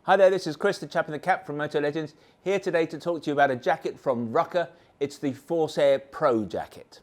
Hi there, this is Chris, the chap in the cap from Motolegends, here today to talk to you about a jacket from Rukka. It's the Forsair Pro jacket.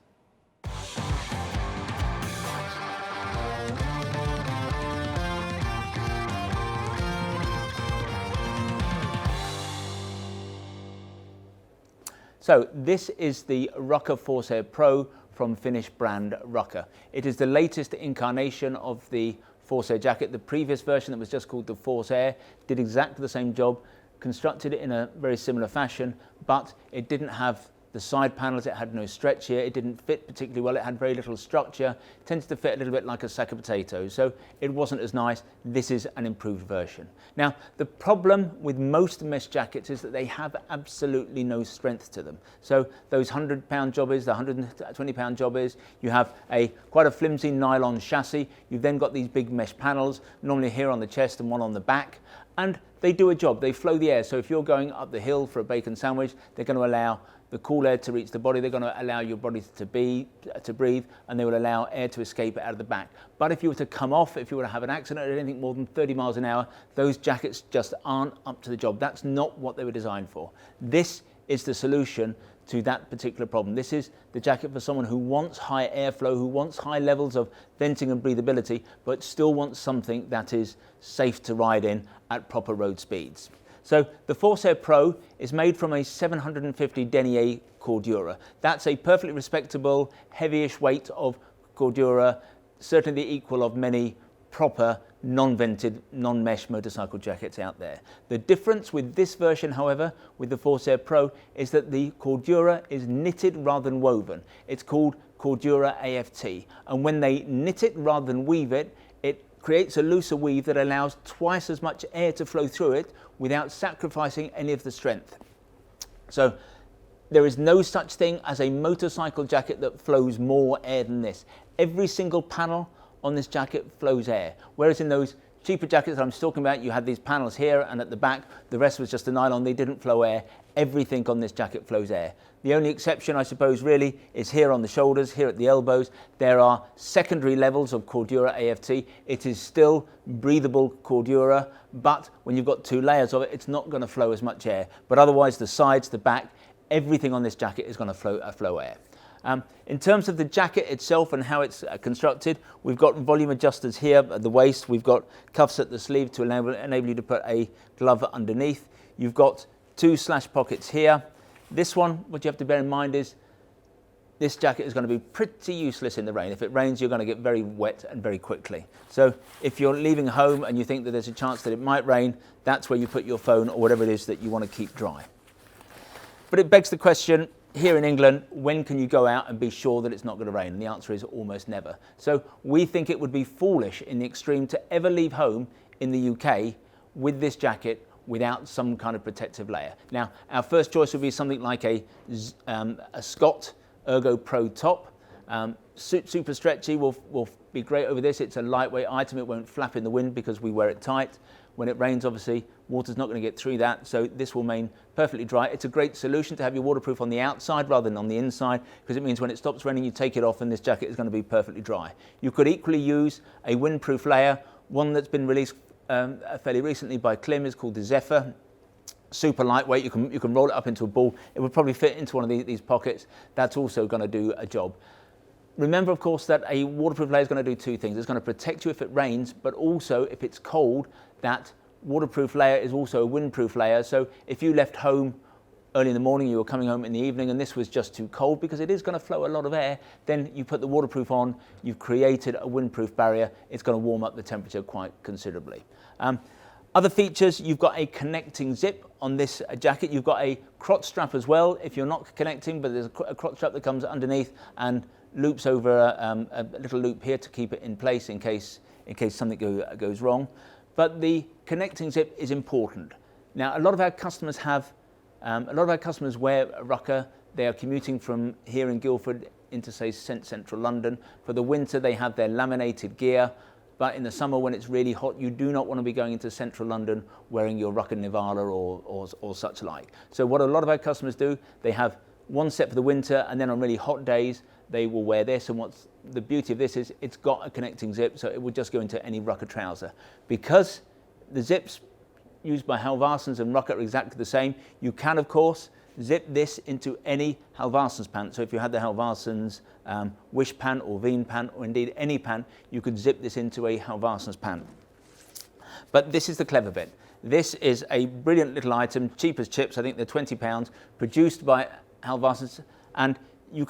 So this is the Rukka Forsair Pro from Finnish brand Rukka. It is the latest incarnation of the Forsair jacket. The previous version that was just called the Forsair did exactly the same job, constructed it in a very similar fashion, but it didn't have the side panels, it had no stretch here, it didn't fit particularly well, it had very little structure, it tends to fit a little bit like a sack of potatoes, so it wasn't as nice. This is an improved version. Now, the problem with most mesh jackets is that they have absolutely no strength to them. So those 100-pound jobbies, the 120-pound jobbies, you have quite a flimsy nylon chassis, you've then got these big mesh panels, normally here on the chest and one on the back, and they do a job, they flow the air. So if you're going up the hill for a bacon sandwich, they're going to allow the cool air to reach the body, they're going to allow your body to breathe, and they will allow air to escape out of the back. But if you were to come off, if you were to have an accident at anything more than 30 miles an hour, those jackets just aren't up to the job. That's not what they were designed for. This is the solution to that particular problem. This is the jacket for someone who wants high airflow, who wants high levels of venting and breathability, but still wants something that is safe to ride in at proper road speeds. So the Forsair Pro is made from a 750 denier Cordura. That's a perfectly respectable, heavyish weight of Cordura, certainly the equal of many proper non-vented, non-mesh motorcycle jackets out there. The difference with this version, however, with the Forsair Pro, is that the Cordura is knitted rather than woven. It's called Cordura AFT, and when they knit it rather than weave it, it creates a looser weave that allows twice as much air to flow through it without sacrificing any of the strength. So there is no such thing as a motorcycle jacket that flows more air than this. Every single panel on this jacket flows air, whereas in those cheaper jackets that I'm talking about, you had these panels here and at the back, the rest was just a nylon, they didn't flow air. Everything on this jacket flows air. The only exception, I suppose, really, is here on the shoulders, here at the elbows. There are secondary levels of Cordura AFT. It is still breathable Cordura, but when you've got two layers of it, it's not going to flow as much air. But otherwise, the sides, the back, everything on this jacket is going to flow air. In terms of the jacket itself and how it's constructed, we've got volume adjusters here at the waist. We've got cuffs at the sleeve to enable you to put a glove underneath. You've got two slash pockets here. This one, what you have to bear in mind is this jacket is going to be pretty useless in the rain. If it rains, you're going to get very wet and very quickly. So if you're leaving home and you think that there's a chance that it might rain, that's where you put your phone or whatever it is that you want to keep dry. But it begs the question, here in England, when can you go out and be sure that it's not going to rain? And the answer is almost never. So we think it would be foolish in the extreme to ever leave home in the UK with this jacket without some kind of protective layer. Now, our first choice would be something like a Scott Ergo Pro top. Super stretchy, will be great over this. It's a lightweight item, it won't flap in the wind because we wear it tight. When it rains, obviously, water's not going to get through that, so this will remain perfectly dry. It's a great solution to have your waterproof on the outside rather than on the inside, because it means when it stops raining, you take it off and this jacket is going to be perfectly dry. You could equally use a windproof layer. One that's been released fairly recently by Klim is called the Zephyr. Super lightweight, you can roll it up into a ball. It would probably fit into one of these pockets. That's also going to do a job. Remember, of course, that a waterproof layer is going to do two things. It's going to protect you if it rains, but also if it's cold, that waterproof layer is also a windproof layer. So if you left home early in the morning, you were coming home in the evening, and this was just too cold, because it is going to flow a lot of air, then you put the waterproof on, you've created a windproof barrier. It's going to warm up the temperature quite considerably. Other features, you've got a connecting zip on this jacket. You've got a crotch strap as well if you're not connecting, but there's a crotch strap that comes underneath and loops over a little loop here to keep it in place in case something goes wrong. But the connecting zip is important. Now, a lot of our customers wear Rukka. They are commuting from here in Guildford into, say, central London. For the winter, they have their laminated gear. But in the summer, when it's really hot, you do not want to be going into central London wearing your Rukka Nivala or such like. So what a lot of our customers do, they have one set for the winter, and then on really hot days, they will wear this. And what's the beauty of this is it's got a connecting zip, so it would just go into any Rukka trouser. Because the zips used by Halvarsons and Rukka are exactly the same. You can, of course, zip this into any Halvarsons pant. So if you had the Halvarsons Wish pant or Veen pant, or indeed any pant, you could zip this into a Halvarsons pant. But this is the clever bit. This is a brilliant little item, cheap as chips. I think they're £20, produced by Halvarsons, and you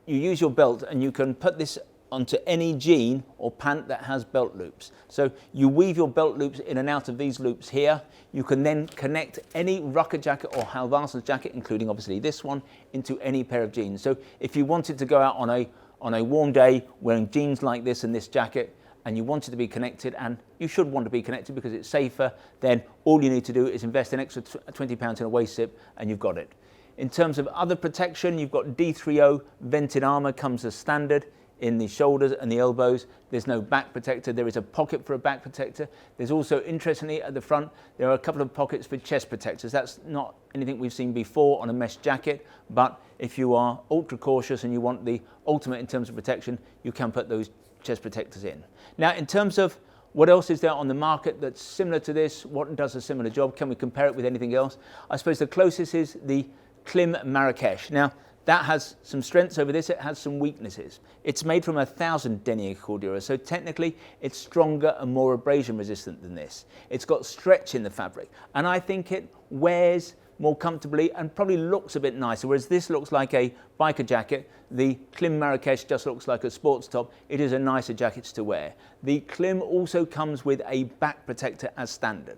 use your belt and you can put this onto any jean or pant that has belt loops. So you weave your belt loops in and out of these loops here. You can then connect any Rukka jacket or Halvarsons jacket, including obviously this one, into any pair of jeans. So if you wanted to go out on a warm day wearing jeans like this and this jacket, and you wanted to be connected, and you should want to be connected because it's safer, then all you need to do is invest an extra £20 in a waist zip and you've got it. In terms of other protection, you've got D30 vented armour, comes as standard in the shoulders and the elbows. There's no back protector. There is a pocket for a back protector. There's also, interestingly, at the front, there are a couple of pockets for chest protectors. That's not anything we've seen before on a mesh jacket, but if you are ultra cautious and you want the ultimate in terms of protection, you can put those chest protectors in. Now, in terms of what else is there on the market that's similar to this, what does a similar job, can we compare it with anything else? I suppose the closest is the Klim Marrakesh. Now, that has some strengths over this, it has some weaknesses. It's made from 1,000 denier cordura, so technically it's stronger and more abrasion resistant than this. It's got stretch in the fabric, and I think it wears more comfortably and probably looks a bit nicer, whereas this looks like a biker jacket. The Klim Marrakesh just looks like a sports top. It is a nicer jacket to wear. The Klim also comes with a back protector as standard.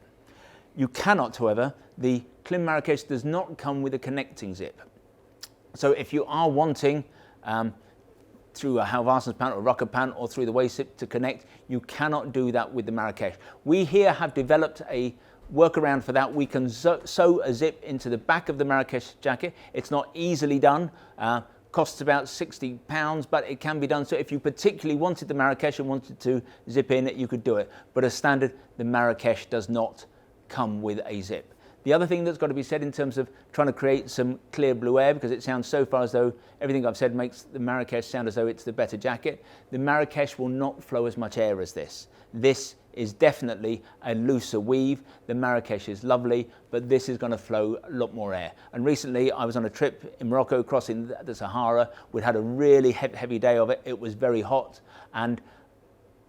You cannot, however, the Klim Marrakesh does not come with a connecting zip. So if you are wanting through a Halvarsons pant or Rukka pant or through the waist zip to connect, you cannot do that with the Marrakesh. We here have developed a workaround for that. We can sew a zip into the back of the Marrakesh jacket. It's not easily done. Costs about £60, but it can be done. So if you particularly wanted the Marrakesh and wanted to zip in it, you could do it. But as standard, the Marrakesh does not come with a zip. The other thing that's got to be said in terms of trying to create some clear blue air, because it sounds so far as though everything I've said makes the Marrakesh sound as though it's the better jacket, the Marrakesh will not flow as much air as this. This is definitely a looser weave. The Marrakesh is lovely, but this is going to flow a lot more air. And recently I was on a trip in Morocco crossing the Sahara. We'd had a really heavy day of it. It was very hot, and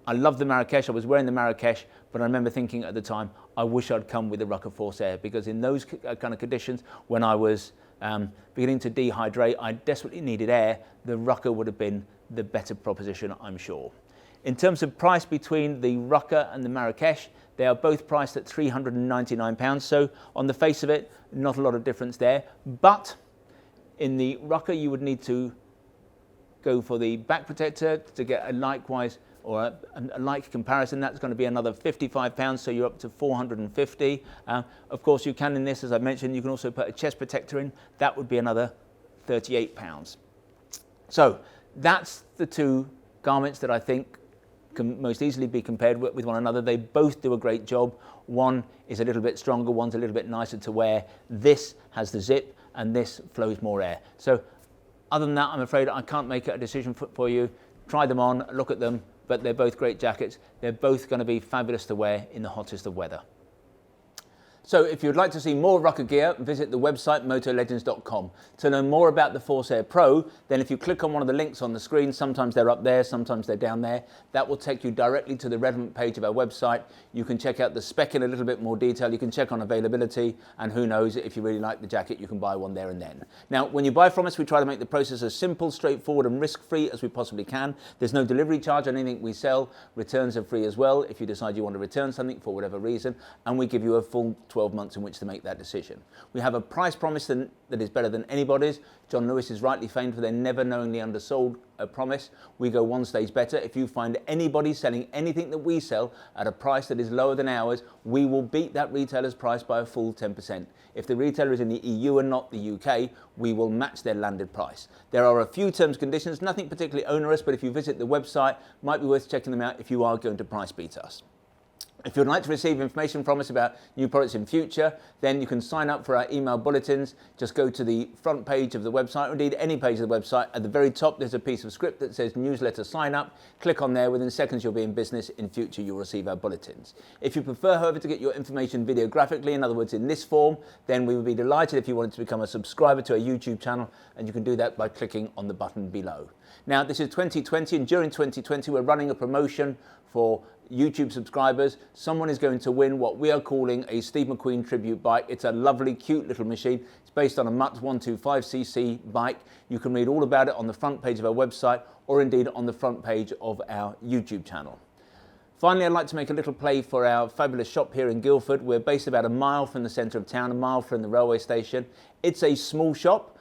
I love the Marrakesh. I was wearing the Marrakesh, but I remember thinking at the time, I wish I'd come with the Rukka Forsair, because in those kind of conditions, when I was beginning to dehydrate, I desperately needed air, the Rukka would have been the better proposition, I'm sure. In terms of price between the Rukka and the Marrakesh, they are both priced at £399. So on the face of it, not a lot of difference there. But in the Rukka, you would need to go for the back protector to get a likewise or a like comparison. That's going to be another £55, so you're up to £450. Of course, you can in this, as I mentioned, you can also put a chest protector in. That would be another £38. So that's the two garments that I think can most easily be compared with one another. They both do a great job. One is a little bit stronger, one's a little bit nicer to wear. This has the zip and this flows more air. So other than that, I'm afraid I can't make a decision for you. Try them on, look at them, but they're both great jackets. They're both going to be fabulous to wear in the hottest of weather. So if you'd like to see more Rukka gear, visit the website motolegends.com. To know more about the Forsair Pro, then if you click on one of the links on the screen, sometimes they're up there, sometimes they're down there, that will take you directly to the relevant page of our website. You can check out the spec in a little bit more detail, you can check on availability, and who knows, if you really like the jacket, you can buy one there and then. Now, when you buy from us, we try to make the process as simple, straightforward and risk-free as we possibly can. There's no delivery charge on anything we sell. Returns are free as well if you decide you want to return something for whatever reason, and we give you a full 12 months in which to make that decision. We have a price promise that is better than anybody's. John Lewis is rightly famed for their never knowingly undersold promise. We go one stage better. If you find anybody selling anything that we sell at a price that is lower than ours, we will beat that retailer's price by a full 10%. If the retailer is in the EU and not the UK, we will match their landed price. There are a few terms and conditions, nothing particularly onerous, but if you visit the website, might be worth checking them out if you are going to price beat us. If you'd like to receive information from us about new products in future, then you can sign up for our email bulletins. Just go to the front page of the website, or indeed any page of the website. At the very top, there's a piece of script that says newsletter sign up. Click on there. Within seconds, you'll be in business. In future, you'll receive our bulletins. If you prefer, however, to get your information videographically, in other words, in this form, then we would be delighted if you wanted to become a subscriber to our YouTube channel, and you can do that by clicking on the button below. Now, this is 2020, and during 2020, we're running a promotion for YouTube subscribers. Someone is going to win what we are calling a Steve McQueen tribute bike. It's a lovely, cute little machine. It's based on a Mutz 125cc bike. You can read all about it on the front page of our website, or indeed on the front page of our YouTube channel. Finally, I'd like to make a little play for our fabulous shop here in Guildford. We're based about a mile from the centre of town, a mile from the railway station. It's a small shop.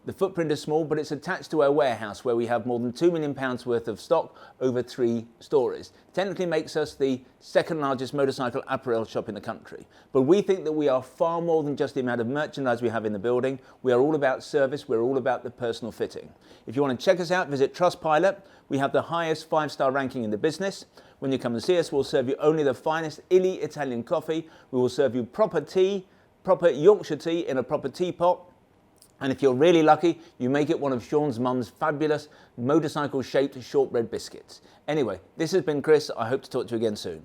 The footprint is small, but it's attached to our warehouse where we have more than £2 million worth of stock over 3 stories. Technically makes us the second largest motorcycle apparel shop in the country. But we think that we are far more than just the amount of merchandise we have in the building. We are all about service. We're all about the personal fitting. If you want to check us out, visit Trustpilot. We have the highest 5-star ranking in the business. When you come and see us, we'll serve you only the finest illy Italian coffee. We will serve you proper tea, proper Yorkshire tea in a proper teapot. And if you're really lucky, you may get one of Sean's mum's fabulous motorcycle-shaped shortbread biscuits. Anyway, this has been Chris. I hope to talk to you again soon.